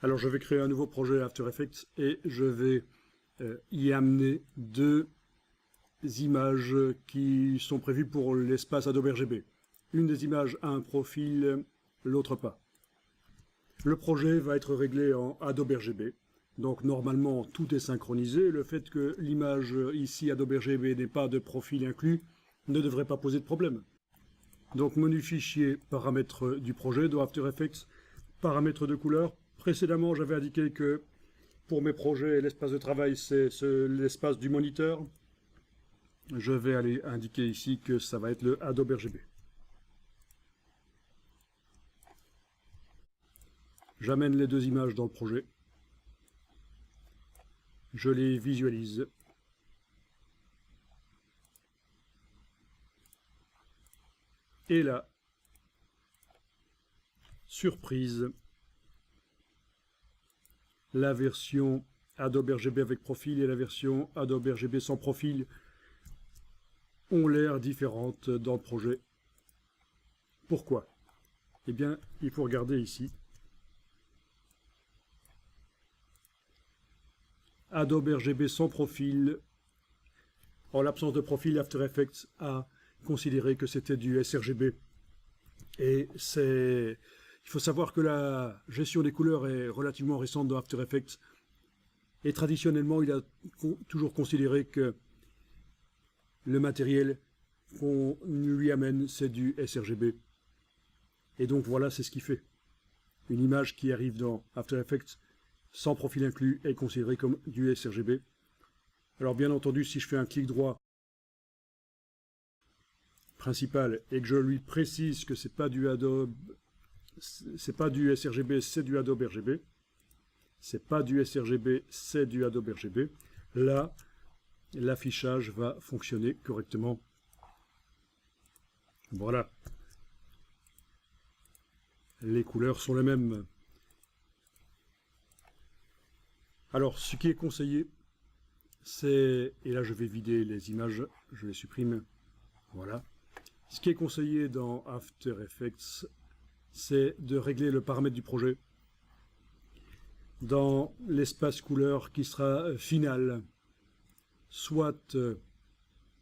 Alors je vais créer un nouveau projet After Effects et je vais y amener deux images qui sont prévues pour l'espace Adobe RGB. Une des images a un profil, l'autre pas. Le projet va être réglé en Adobe RGB. Donc normalement tout est synchronisé. Le fait que l'image ici Adobe RGB n'ait pas de profil inclus ne devrait pas poser de problème. Donc menu fichier, paramètres du projet dans After Effects, paramètres de couleur. Précédemment j'avais indiqué que pour mes projets l'espace de travail c'est l'espace du moniteur. Je vais aller indiquer ici que ça va être le Adobe RGB. J'amène les deux images dans le projet. Je les visualise. Et là, surprise, la version Adobe RGB avec profil et la version Adobe RGB sans profil ont l'air différentes dans le projet. Pourquoi? Eh bien, il faut regarder ici. Adobe RGB sans profil, en l'absence de profil, After Effects a considéré que c'était du sRGB. Et il faut savoir que la gestion des couleurs est relativement récente dans After Effects. Et traditionnellement, il a toujours considéré que le matériel qu'on lui amène, c'est du sRGB. Et donc voilà, c'est ce qu'il fait. Une image qui arrive dans After Effects sans profil inclus est considérée comme du sRGB. Alors bien entendu, si je fais un clic droit principal et que je lui précise que c'est pas du Adobe, c'est pas du sRGB, c'est du Adobe RGB. C'est pas du sRGB, c'est du Adobe RGB. Là, l'affichage va fonctionner correctement. Voilà. Les couleurs sont les mêmes. Alors, ce qui est conseillé, c'est... Et là, je vais vider les images, je les supprime. Voilà. Ce qui est conseillé dans After Effects, c'est de régler le paramètre du projet dans l'espace couleur qui sera final, soit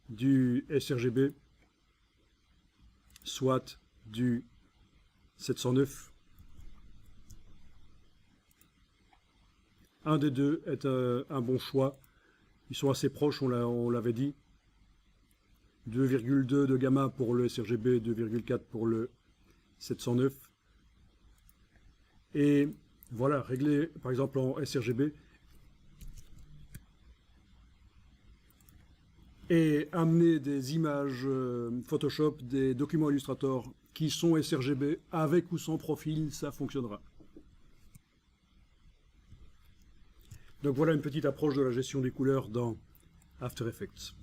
du sRGB, soit du 709. Un des deux est un bon choix. Ils sont assez proches, on l'avait dit. 2,2 de gamma pour le sRGB, 2,4 pour le 709. Et voilà, régler par exemple en sRGB. Et amener des images Photoshop, des documents Illustrator qui sont sRGB avec ou sans profil, ça fonctionnera. Donc voilà une petite approche de la gestion des couleurs dans After Effects.